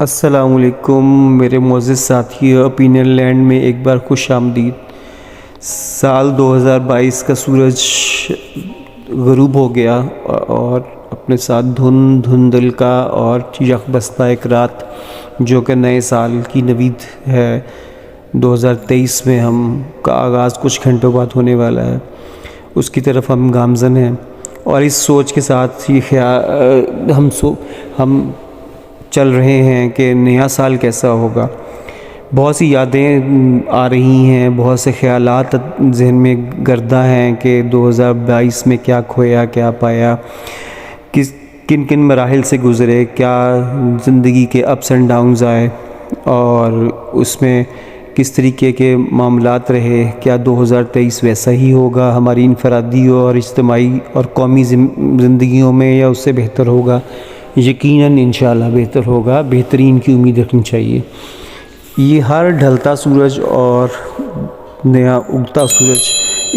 السلام علیکم میرے معزز ساتھی، اوپینین لینڈ میں ایک بار خوش آمدید۔ سال 2022 کا سورج غروب ہو گیا اور اپنے ساتھ دھندل کا اور یخ بستہ ایک رات جو کہ نئے سال کی نوید ہے۔ 2023 میں ہم کا آغاز کچھ گھنٹوں بعد ہونے والا ہے، اس کی طرف ہم گامزن ہیں اور اس سوچ کے ساتھ یہ خیال ہم چل رہے ہیں کہ نیا سال کیسا ہوگا۔ بہت سی یادیں آ رہی ہیں، بہت سے خیالات ذہن میں گرداں ہیں کہ 2022 میں کیا کھویا، کیا پایا، کن کن مراحل سے گزرے، کیا زندگی کے اپس اینڈ ڈاؤنز آئے اور اس میں کس طریقے کے معاملات رہے۔ کیا 2023 ویسا ہی ہوگا ہماری انفرادی اور اجتماعی اور قومی زندگیوں میں، یا اس سے بہتر ہوگا؟ یقیناً انشاءاللہ بہتر ہوگا، بہترین کی امید رکھنی چاہیے۔ یہ ہر ڈھلتا سورج اور نیا اگتا سورج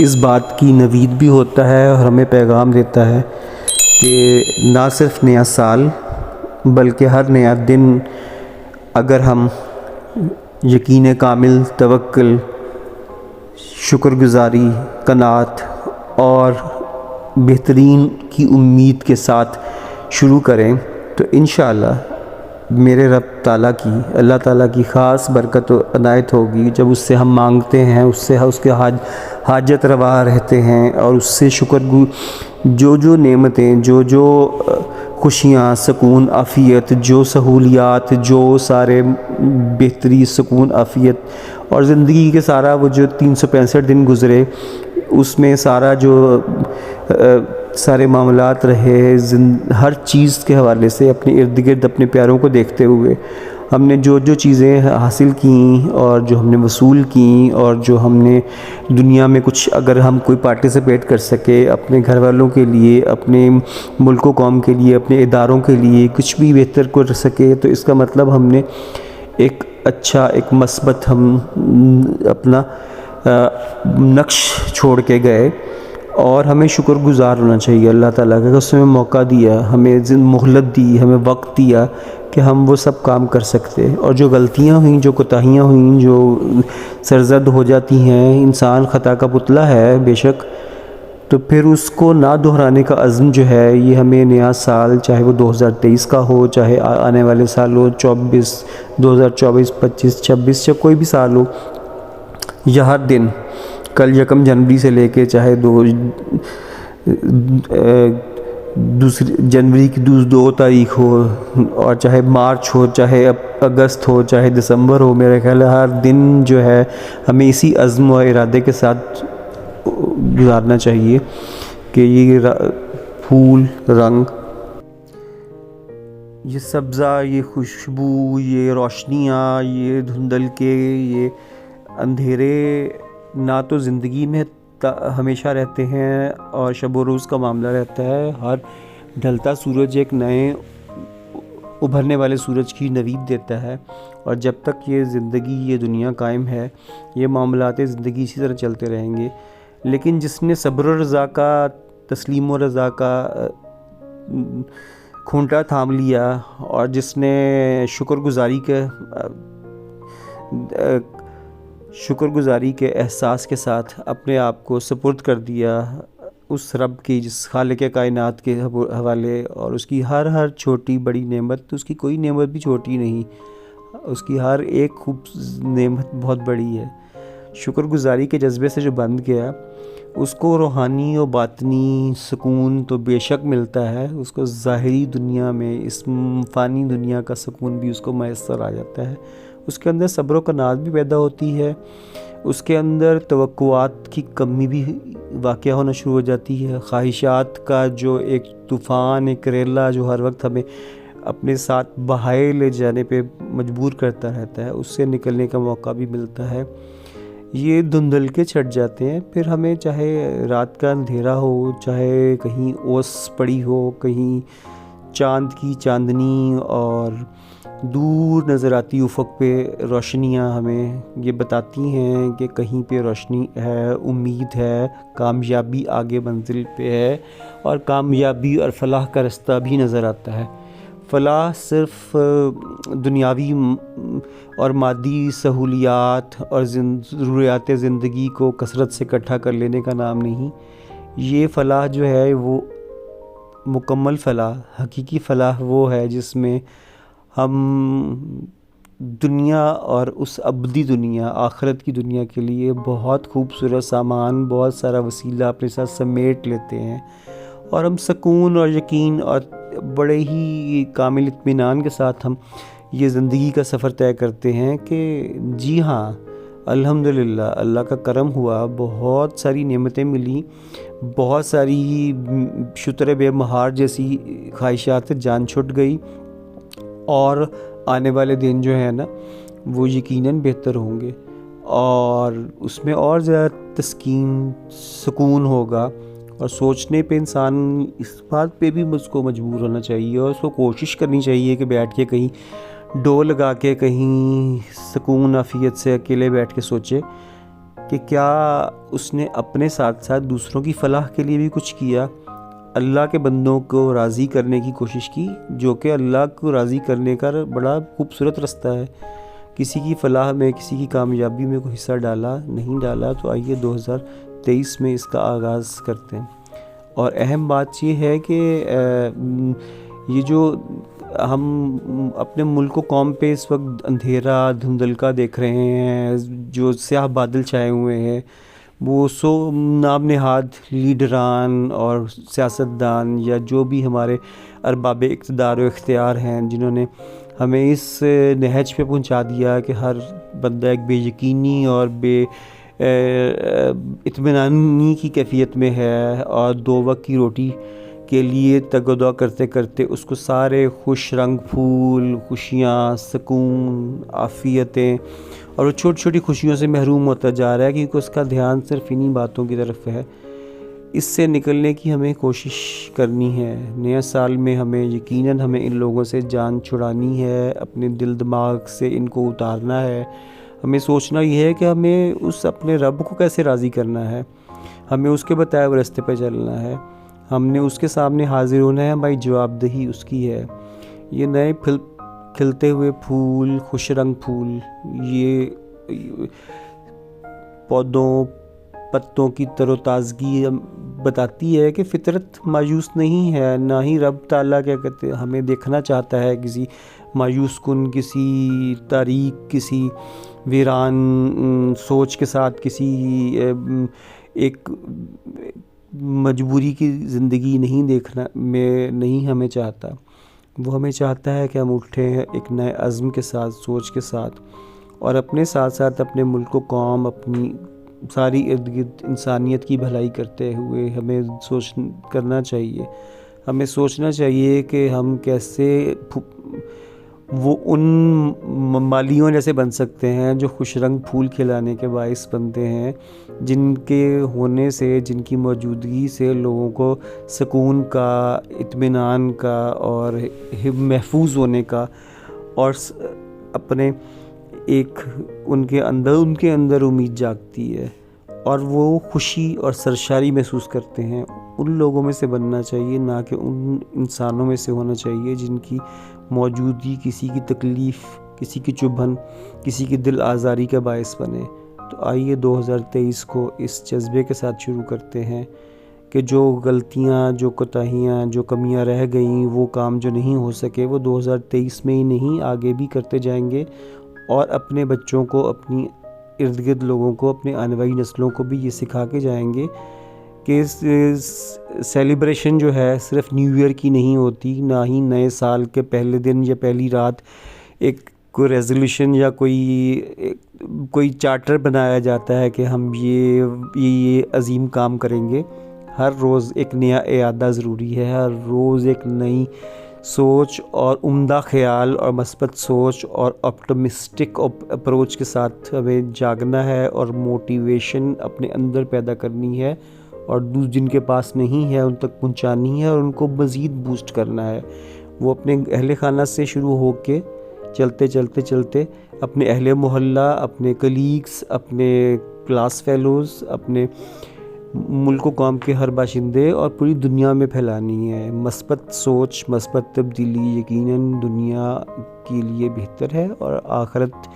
اس بات کی نوید بھی ہوتا ہے اور ہمیں پیغام دیتا ہے کہ نہ صرف نیا سال بلکہ ہر نیا دن اگر ہم یقین کامل، توکل، شکر گزاری، قناعت اور بہترین کی امید کے ساتھ شروع کریں تو انشاءاللہ میرے رب تعالیٰ کی، اللہ تعالیٰ کی خاص برکت و عنایت ہوگی۔ جب اس سے ہم مانگتے ہیں، اس کے حاجت روا رہتے ہیں اور اس سے جو نعمتیں، جو خوشیاں، سکون، عافیت، جو سہولیات، جو سارے بہتری، سکون، عافیت اور زندگی کے سارا وہ جو 365 دن گزرے اس میں سارا جو سارے معاملات رہے، ہر چیز کے حوالے سے اپنے ارد گرد اپنے پیاروں کو دیکھتے ہوئے ہم نے جو چیزیں حاصل کیں اور جو ہم نے وصول کیں اور جو ہم نے دنیا میں کچھ اگر ہم کوئی پارٹیسپیٹ کر سکے اپنے گھر والوں کے لیے، اپنے ملک و قوم کے لیے، اپنے اداروں کے لیے کچھ بھی بہتر کر سکے، تو اس کا مطلب ہم نے ایک اچھا، ایک مثبت ہم اپنا نقش چھوڑ کے گئے اور ہمیں شکر گزار ہونا چاہیے اللہ تعالیٰ کا کہ اس نے موقع دیا، ہمیں مہلت دی، ہمیں وقت دیا کہ ہم وہ سب کام کر سکتے۔ اور جو غلطیاں ہوئیں، جو کوتاہیاں ہوئیں، جو سرزد ہو جاتی ہیں، انسان خطا کا پتلا ہے بے شک، تو پھر اس کو نہ دہرانے کا عزم جو ہے یہ ہمیں نیا سال، چاہے وہ 2023 کا ہو، چاہے آنے والے سال ہو 2024، 25، 26 یا کوئی بھی سال ہو، یا ہر دن کل 1 جنوری سے لے کے چاہے جنوری کی 2 تاریخ ہو اور چاہے مارچ ہو، چاہے اگست ہو، چاہے دسمبر ہو، میرے خیال ہے ہر دن جو ہے ہمیں اسی عزم و ارادے کے ساتھ گزارنا چاہیے کہ یہ پھول، رنگ، یہ سبزہ، یہ خوشبو، یہ روشنیاں، یہ دھندل کے، یہ اندھیرے نہ تو زندگی میں ہمیشہ رہتے ہیں اور شب و روز کا معاملہ رہتا ہے۔ ہر ڈھلتا سورج ایک نئے ابھرنے والے سورج کی نوید دیتا ہے، اور جب تک یہ زندگی، یہ دنیا قائم ہے، یہ معاملات زندگی اسی طرح چلتے رہیں گے۔ لیکن جس نے صبر و رضا کا، تسلیم و رضا کا کھونٹا تھام لیا اور جس نے شکر گزاری کے احساس کے ساتھ اپنے آپ کو سپرد کر دیا اس رب کی، جس خالق کائنات کے حوالے، اور اس کی ہر چھوٹی بڑی نعمت، اس کی کوئی نعمت بھی چھوٹی نہیں، اس کی ہر ایک خوب نعمت بہت بڑی ہے۔ شکر گزاری کے جذبے سے جو بند گیا اس کو روحانی و باطنی سکون تو بے شک ملتا ہے، اس کو ظاہری دنیا میں، اس فانی دنیا کا سکون بھی اس کو میسر آ جاتا ہے۔ اس کے اندر صبر و قناعت بھی پیدا ہوتی ہے، اس کے اندر توقعات کی کمی بھی واقع ہونا شروع ہو جاتی ہے، خواہشات کا جو ایک طوفان، ایک ریلا جو ہر وقت ہمیں اپنے ساتھ بہائے لے جانے پہ مجبور کرتا رہتا ہے، اس سے نکلنے کا موقع بھی ملتا ہے۔ یہ دھندل کے چھٹ جاتے ہیں، پھر ہمیں چاہے رات کا اندھیرا ہو، چاہے کہیں اوس پڑی ہو، کہیں چاند کی چاندنی اور دور نظر آتی افق پہ روشنیاں ہمیں یہ بتاتی ہیں کہ کہیں پہ روشنی ہے، امید ہے، کامیابی آگے منزل پہ ہے، اور کامیابی اور فلاح کا رستہ بھی نظر آتا ہے۔ فلاح صرف دنیاوی اور مادی سہولیات اور ضروریات زندگی کو کثرت سے اکٹھا کر لینے کا نام نہیں. یہ فلاح جو ہے وہ مکمل فلاح، حقیقی فلاح وہ ہے جس میں ہم دنیا اور اس ابدی دنیا، آخرت کی دنیا کے لیے بہت خوبصورت سامان، بہت سارا وسیلہ اپنے ساتھ سمیٹ لیتے ہیں، اور ہم سکون اور یقین اور بڑے ہی کامل اطمینان کے ساتھ ہم یہ زندگی کا سفر طے کرتے ہیں کہ جی ہاں الحمدللہ اللہ کا کرم ہوا، بہت ساری نعمتیں ملیں، بہت ساری شتر بے مہار جیسی خواہشات سے جان چھٹ گئی، اور آنے والے دن جو ہے نا وہ یقیناً بہتر ہوں گے، اور اس میں اور زیادہ تسکین، سکون ہوگا. اور سوچنے پہ انسان اس بات پہ بھی مجھ کو مجبور ہونا چاہیے، اور اس کو کوشش کرنی چاہیے کہ بیٹھ کے کہیں ڈور لگا کے کہیں سکون عافیت سے اکیلے بیٹھ کے سوچے کہ کیا اس نے اپنے ساتھ ساتھ دوسروں کی فلاح کے لیے بھی کچھ کیا، اللہ کے بندوں کو راضی کرنے کی کوشش کی، جو کہ اللہ کو راضی کرنے کا بڑا خوبصورت رستہ ہے. کسی کی فلاح میں، کسی کی کامیابی میں کوئی حصہ ڈالا نہیں ڈالا. تو آئیے 2023 میں اس کا آغاز کرتے ہیں. اور اہم بات یہ ہے کہ یہ جو ہم اپنے ملک و قوم پہ اس وقت اندھیرا دھندلکا دیکھ رہے ہیں، جو سیاہ بادل چھائے ہوئے ہیں، وہ نام نہاد لیڈران اور سیاستدان یا جو بھی ہمارے ارباب اقتدار و اختیار ہیں، جنہوں نے ہمیں اس نہج پہ پہنچا دیا کہ ہر بندہ ایک بے یقینی اور بے اطمینانی کی کیفیت میں ہے، اور 2 وقت کی روٹی کے لیے تگ و دو کرتے کرتے اس کو سارے خوش رنگ پھول، خوشیاں، سکون، عافیتیں اور وہ چھوٹی چھوٹی خوشیوں سے محروم ہوتا جا رہا ہے، کیونکہ اس کا دھیان صرف انہی باتوں کی طرف ہے. اس سے نکلنے کی ہمیں کوشش کرنی ہے. نئے سال میں یقیناً ہمیں ان لوگوں سے جان چھڑانی ہے، اپنے دل دماغ سے ان کو اتارنا ہے. ہمیں سوچنا یہ ہے کہ ہمیں اس اپنے رب کو کیسے راضی کرنا ہے، ہمیں اس کے بتائے ہوئے راستے پہ چلنا ہے، ہم نے اس کے سامنے حاضر ہونا ہے، ہماری جواب دہی اس کی ہے. یہ نئے کھلتے ہوئے پھول، خوش رنگ پھول، یہ پودوں پتوں کی تر و تازگی بتاتی ہے کہ فطرت مایوس نہیں ہے، نہ ہی رب تعالیٰ کیا کہتے ہیں ہمیں دیکھنا چاہتا ہے کسی مایوس کن، کسی تاریک، کسی ویران سوچ کے ساتھ، کسی ایک مجبوری کی زندگی نہیں دیکھنا میں نہیں ہمیں چاہتا. وہ ہمیں چاہتا ہے کہ ہم اٹھیں ایک نئے عزم کے ساتھ، سوچ کے ساتھ، اور اپنے ساتھ ساتھ اپنے ملک و قوم، اپنی ساری ارد گرد انسانیت کی بھلائی کرتے ہوئے ہمیں کرنا چاہیے. ہمیں سوچنا چاہیے کہ ہم کیسے وہ ان مالیوں جیسے بن سکتے ہیں جو خوش رنگ پھول کھلانے کے باعث بنتے ہیں، جن کے ہونے سے، جن کی موجودگی سے لوگوں کو سکون کا، اطمینان کا اور محفوظ ہونے کا، اور اپنے ایک ان کے اندر امید جاگتی ہے، اور وہ خوشی اور سرشاری محسوس کرتے ہیں. ان لوگوں میں سے بننا چاہیے، نہ کہ ان انسانوں میں سے ہونا چاہیے جن کی موجودگی کسی کی تکلیف، کسی کی چبھن، کسی کی دل آزاری کا باعث بنے. تو آئیے 2023 کو اس جذبے کے ساتھ شروع کرتے ہیں کہ جو غلطیاں، جو کوتاہیاں، جو کمیاں رہ گئیں، وہ کام جو نہیں ہو سکے، وہ 2023 میں ہی نہیں، آگے بھی کرتے جائیں گے، اور اپنے بچوں کو، اپنی ارد گرد لوگوں کو، اپنے آنے والی نسلوں کو بھی یہ سکھا کے جائیں گے کہ سیلیبریشن جو ہے صرف نیو ایئر کی نہیں ہوتی، نہ ہی نئے سال کے پہلے دن یا پہلی رات ایک کوئی ریزولوشن یا کوئی چارٹر بنایا جاتا ہے کہ ہم یہ عظیم کام کریں گے. ہر روز ایک نیا اعادہ ضروری ہے، ہر روز ایک نئی سوچ اور عمدہ خیال اور مثبت سوچ اور آپٹمسٹک اپروچ کے ساتھ ہمیں جاگنا ہے، اور موٹیویشن اپنے اندر پیدا کرنی ہے، اور جن کے پاس نہیں ہے ان تک پہنچانی ہے، اور ان کو مزید بوسٹ کرنا ہے. وہ اپنے اہل خانہ سے شروع ہو کے چلتے اپنے اہل محلہ، اپنے کلیگز، اپنے کلاس فیلوز، اپنے ملک و قوم کے ہر باشندے اور پوری دنیا میں پھیلانی ہے۔ مثبت سوچ، مثبت تبدیلی یقیناً دنیا کے لیے بہتر ہے اور آخرت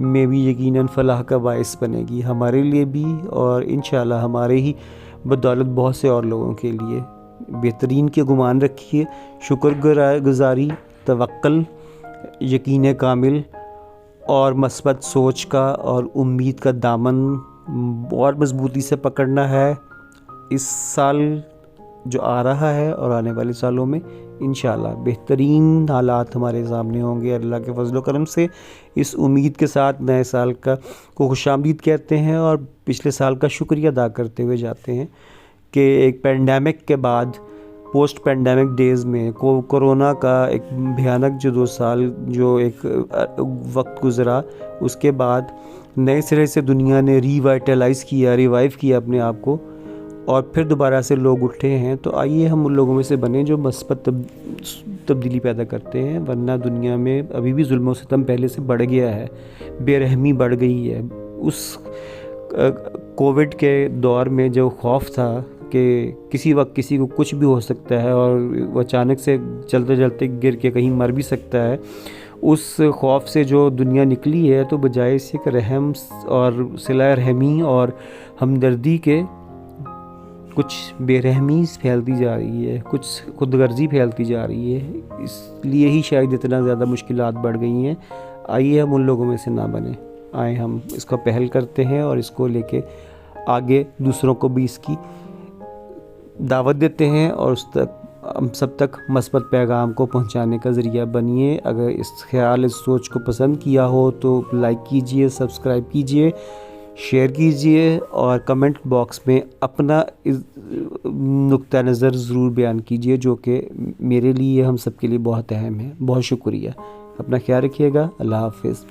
میں بھی یقیناً فلاح کا باعث بنے گی، ہمارے لیے بھی اور انشاءاللہ ہمارے ہی بدولت بہت سے اور لوگوں کے لیے۔ بہترین کے گمان رکھیے، شکر گزاری، توکل، یقین کامل اور مثبت سوچ کا اور امید کا دامن اور مضبوطی سے پکڑنا ہے۔ اس سال جو آ رہا ہے اور آنے والے سالوں میں انشاءاللہ بہترین حالات ہمارے سامنے ہوں گے اللہ کے فضل و کرم سے۔ اس امید کے ساتھ نئے سال کو خوش آمدید کہتے ہیں اور پچھلے سال کا شکریہ ادا کرتے ہوئے جاتے ہیں کہ ایک پینڈیمک کے بعد، پوسٹ پینڈیمک ڈیز میں کورونا کا ایک بھیانک جو 2 سال جو ایک وقت گزرا، اس کے بعد نئے سرے سے دنیا نے ریوائیو کیا اپنے آپ کو اور پھر دوبارہ سے لوگ اٹھے ہیں۔ تو آئیے ہم ان لوگوں میں سے بنیں جو مثبت تبدیلی پیدا کرتے ہیں، ورنہ دنیا میں ابھی بھی ظلم و ستم پہلے سے بڑھ گیا ہے، بے رحمی بڑھ گئی ہے۔ اس کووڈ کے دور میں جو خوف تھا کہ کسی وقت کسی کو کچھ بھی ہو سکتا ہے اور وہ اچانک سے چلتے چلتے گر کے کہیں مر بھی سکتا ہے، اس خوف سے جو دنیا نکلی ہے، تو بجائے اس کہ رحم اور صلہ رحمی اور ہمدردی کے کچھ بے رحمی پھیلتی جا رہی ہے، کچھ خود غرضی پھیلتی جا رہی ہے، اس لیے ہی شاید اتنا زیادہ مشکلات بڑھ گئی ہیں۔ آئیے ہم ان لوگوں میں سے نہ بنیں، آئیں ہم اس کو پہل کرتے ہیں اور اس کو لے کے آگے دوسروں کو بھی اس کی دعوت دیتے ہیں اور ہم سب تک مثبت پیغام کو پہنچانے کا ذریعہ بنیے۔ اگر اس خیال، اس سوچ کو پسند کیا ہو تو لائک کیجئے، سبسکرائب کیجئے، شیئر کیجئے اور کمنٹ باکس میں اپنا نقطہ نظر ضرور بیان کیجئے، جو کہ میرے لیے، ہم سب کے لیے بہت اہم ہے۔ بہت شکریہ، اپنا خیال رکھیے گا، اللہ حافظ۔